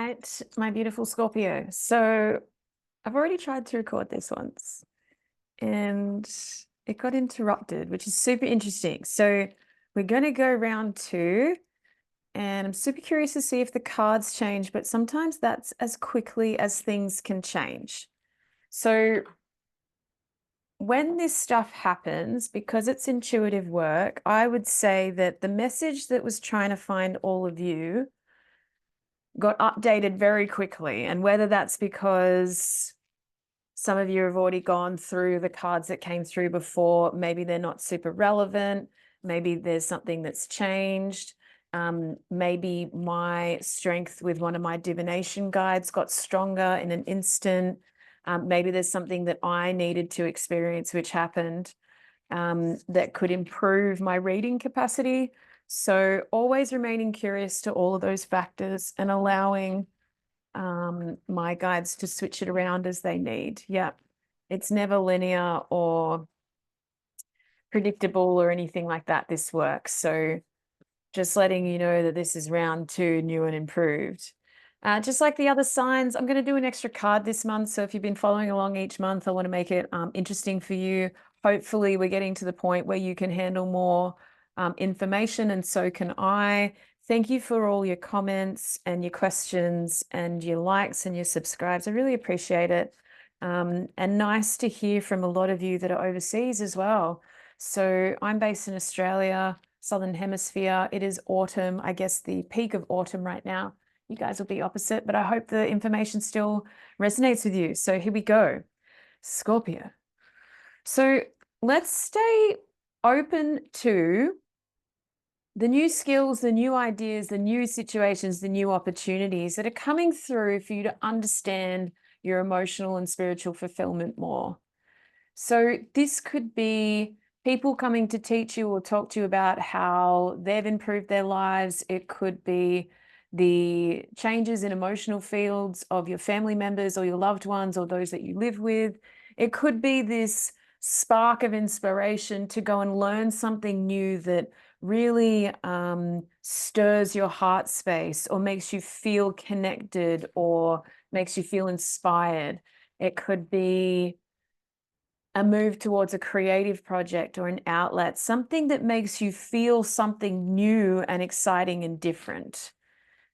right, my beautiful Scorpio. So I've already tried to record this once and it got interrupted, which is super interesting. So we're going to go round two and I'm super curious to see if the cards change, but sometimes that's as quickly as things can change. So when this stuff happens, because it's intuitive work, I would say that the message that was trying to find all of you got updated very quickly. And whether that's because some of you have already gone through the cards that came through before, maybe they're not super relevant, maybe there's something that's changed. Maybe my strength with one of my divination guides got stronger in an instant. Maybe there's something that I needed to experience which happened that could improve my reading capacity. So always remaining curious to all of those factors and allowing my guides to switch it around as they need. Yeah, it's never linear or predictable or anything like that, this works. So just letting you know that this is round two, new and improved. Just like the other signs, I'm going to do an extra card this month. So if you've been following along each month, I want to make it interesting for you. Hopefully we're getting to the point where you can handle more information, and so can I. Thank you for all your comments and your questions and your likes and your subscribes. I really appreciate it. And nice to hear from a lot of you that are overseas as well. So I'm based in Australia, Southern Hemisphere. It is autumn, I guess the peak of autumn right now. You guys will be opposite, but I hope the information still resonates with you. So here we go. Scorpio. So let's stay open to the new skills, the new ideas, the new situations, the new opportunities that are coming through for you to understand your emotional and spiritual fulfillment more. So this could be people coming to teach you or talk to you about how they've improved their lives. It could be the changes in emotional fields of your family members or your loved ones or those that you live with. It could be this spark of inspiration to go and learn something new that really stirs your heart space or makes you feel connected or makes you feel inspired. It could be a move towards a creative project or an outlet, something that makes you feel something new and exciting and different.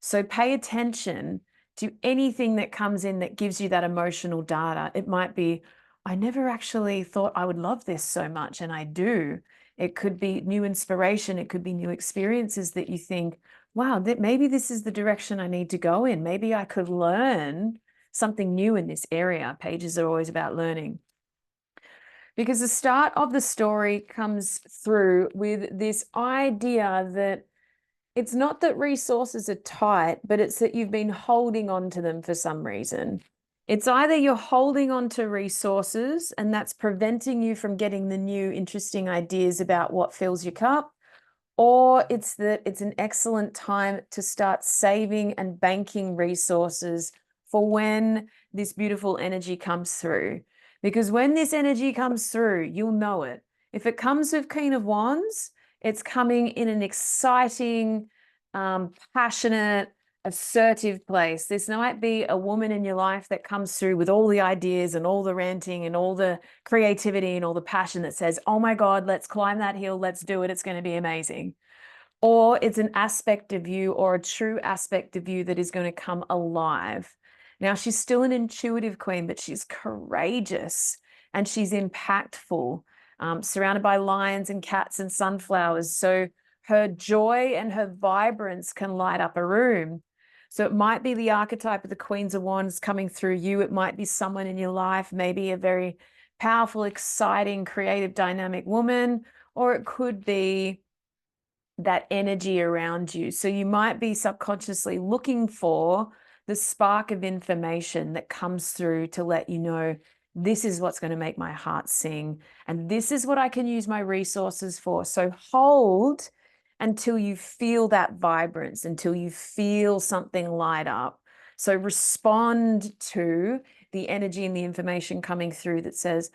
So pay attention to anything that comes in that gives you that emotional data. It might be, I never actually thought I would love this so much, and I do. It could be new inspiration. It could be new experiences that you think, wow, that maybe this is the direction I need to go in. Maybe I could learn something new in this area. Pages are always about learning. Because the start of the story comes through with this idea that it's not that resources are tight, but it's that you've been holding on to them for some reason. It's either you're holding on to resources and that's preventing you from getting the new interesting ideas about what fills your cup, or it's that it's an excellent time to start saving and banking resources for when this beautiful energy comes through. Because when this energy comes through, you'll know it. If it comes with Queen of Wands, it's coming in an exciting, passionate, assertive place. This might be a woman in your life that comes through with all the ideas and all the ranting and all the creativity and all the passion that says, oh my God, let's climb that hill, let's do it, it's going to be amazing. Or it's an aspect of you or a true aspect of you that is going to come alive. Now, she's still an intuitive queen, but she's courageous and she's impactful, surrounded by lions and cats and sunflowers. So her joy and her vibrance can light up a room. So it might be the archetype of the Queens of Wands coming through you. It might be someone in your life, maybe a very powerful, exciting, creative, dynamic woman, or it could be that energy around you. So you might be subconsciously looking for the spark of information that comes through to let you know, this is what's going to make my heart sing, and this is what I can use my resources for. So hold until you feel that vibrance, until you feel something light up. So respond to the energy and the information coming through that says,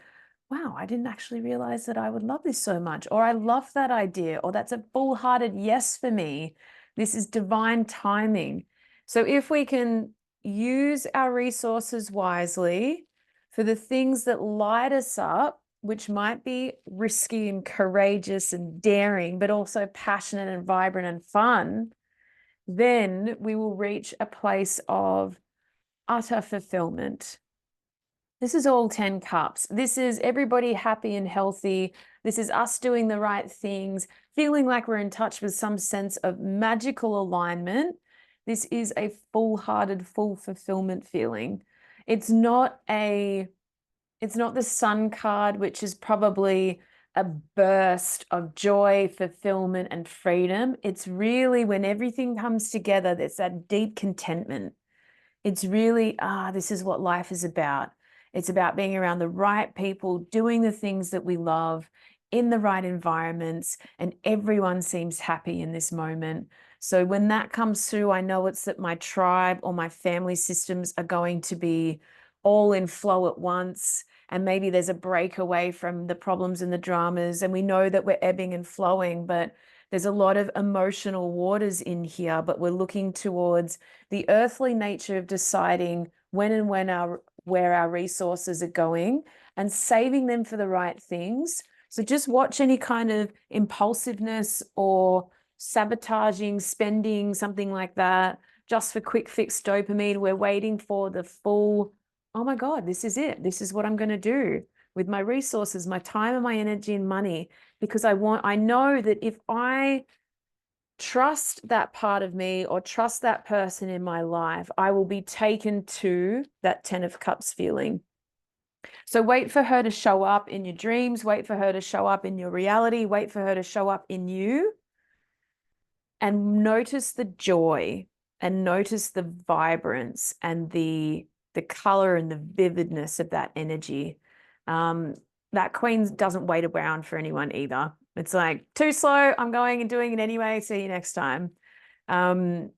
wow, I didn't actually realize that I would love this so much, or I love that idea, or that's a full-hearted yes for me. This is divine timing. So if we can use our resources wisely for the things that light us up, which might be risky and courageous and daring, but also passionate and vibrant and fun, then we will reach a place of utter fulfillment. This is all 10 cups. This is everybody happy and healthy. This is us doing the right things, feeling like we're in touch with some sense of magical alignment. This is a full-hearted, full fulfillment feeling. It's not the sun card, which is probably a burst of joy, fulfillment, and freedom. It's really when everything comes together, there's that deep contentment. It's really, this is what life is about. It's about being around the right people, doing the things that we love in the right environments, and everyone seems happy in this moment. So when that comes through, I know it's that my tribe or my family systems are going to be all in flow at once. And maybe there's a break away from the problems and the dramas. And we know that we're ebbing and flowing, but there's a lot of emotional waters in here, but we're looking towards the earthly nature of deciding when and where our resources are going and saving them for the right things. So just watch any kind of impulsiveness or sabotaging, spending, something like that, just for quick fix dopamine. We're waiting for the full, oh my God, this is it. This is what I'm going to do with my resources, my time and my energy and money, because I know that if I trust that part of me or trust that person in my life, I will be taken to that 10 of Cups feeling. So wait for her to show up in your dreams, wait for her to show up in your reality, wait for her to show up in you, and notice the joy and notice the vibrance and the color and the vividness of that energy. That queen doesn't wait around for anyone either. It's like, too slow, I'm going and doing it anyway, see you next time. And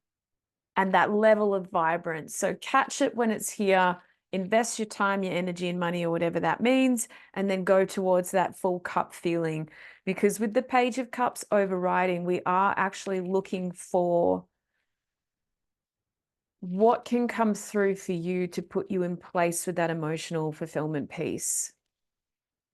that level of vibrance. So catch it when it's here, invest your time, your energy and money or whatever that means, and then go towards that full cup feeling. Because with the Page of Cups overriding, we are actually looking for what can come through for you to put you in place with that emotional fulfillment piece.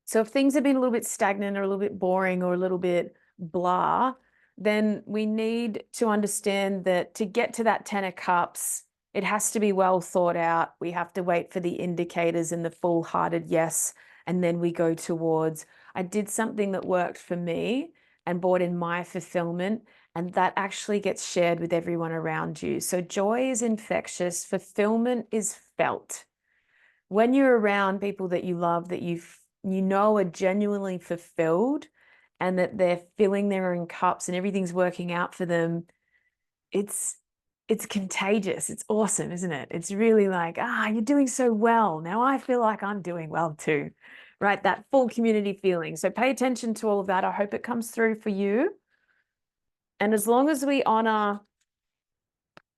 So if things have been a little bit stagnant or a little bit boring or a little bit blah, then we need to understand that to get to that 10 of Cups, it has to be well thought out. We have to wait for the indicators and the full-hearted yes, and then we go towards, I did something that worked for me and brought in my fulfillment, and that actually gets shared with everyone around you. So joy is infectious, fulfillment is felt. When you're around people that you love, that you know are genuinely fulfilled and that they're filling their own cups and everything's working out for them, it's contagious. It's awesome, isn't it? It's really like, you're doing so well. Now I feel like I'm doing well too, right? That full community feeling. So pay attention to all of that. I hope it comes through for you. And as long as we honor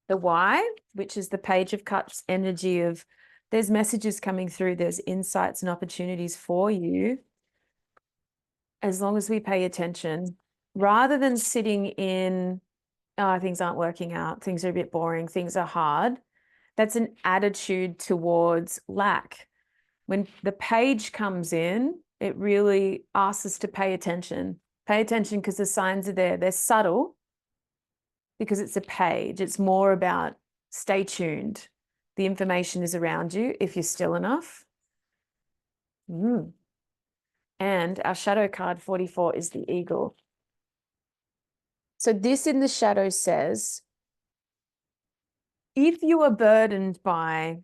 the why, which is the Page of Cups energy of there's messages coming through, there's insights and opportunities for you. As long as we pay attention, rather than sitting in, things aren't working out, things are a bit boring, things are hard, that's an attitude towards lack. When the page comes in, it really asks us to pay attention. Pay attention because the signs are there. They're subtle because it's a page. It's more about stay tuned. The information is around you if you're still enough. And our shadow card 44 is the eagle. So this in the shadow says, if you are burdened by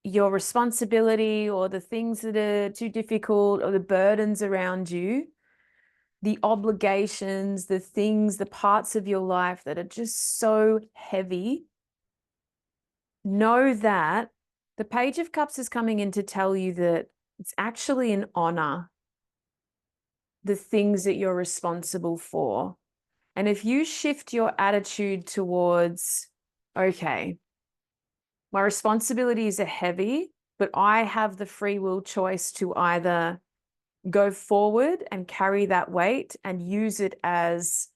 your responsibility or the things that are too difficult or the burdens around you, the obligations, the things, the parts of your life that are just so heavy, know that the Page of Cups is coming in to tell you that it's actually an honor, the things that you're responsible for. And if you shift your attitude towards, okay, my responsibilities are heavy, but I have the free will choice to either go forward and carry that weight and use it as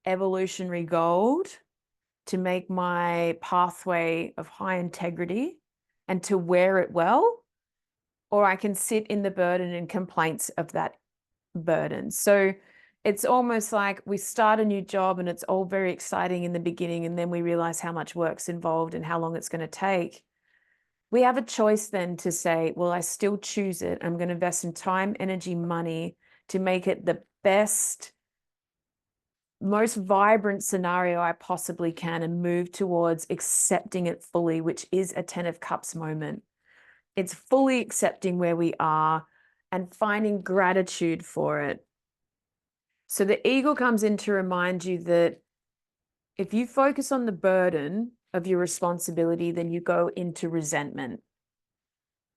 evolutionary gold, to make my pathway of high integrity and to wear it well, or I can sit in the burden and complaints of that burden. So it's almost like we start a new job and it's all very exciting in the beginning, and then we realize how much work's involved and how long it's going to take. We have a choice then to say, well, I still choose it. I'm going to invest in time, energy, money to make it the best, most vibrant scenario I possibly can and move towards accepting it fully, which is a 10 of Cups moment. It's fully accepting where we are and finding gratitude for it. So the eagle comes in to remind you that if you focus on the burden of your responsibility, then you go into resentment.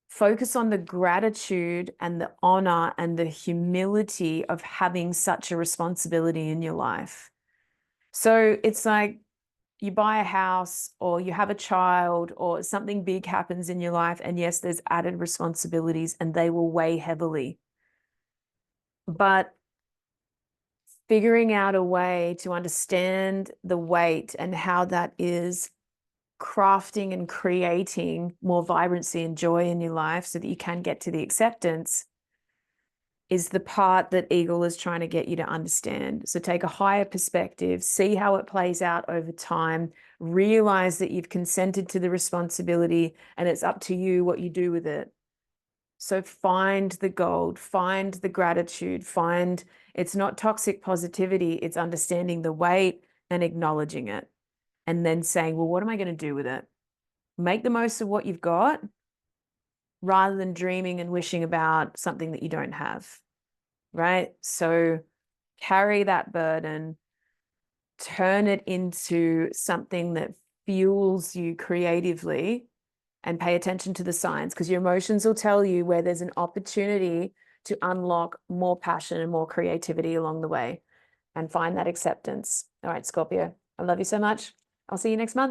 Focus on the gratitude and the honor and the humility of having such a responsibility in your life. So it's like you buy a house or you have a child or something big happens in your life. And yes, there's added responsibilities and they will weigh heavily. But figuring out a way to understand the weight and how that is crafting and creating more vibrancy and joy in your life so that you can get to the acceptance is the part that Eagle is trying to get you to understand. So take a higher perspective, see how it plays out over time, realize that you've consented to the responsibility and it's up to you what you do with it. So find the gold, find the gratitude, find it's not toxic positivity, it's understanding the weight and acknowledging it. And then saying, well, what am I going to do with it? Make the most of what you've got rather than dreaming and wishing about something that you don't have, right? So carry that burden, turn it into something that fuels you creatively, and pay attention to the signs because your emotions will tell you where there's an opportunity to unlock more passion and more creativity along the way and find that acceptance. All right, Scorpio, I love you so much. I'll see you next month.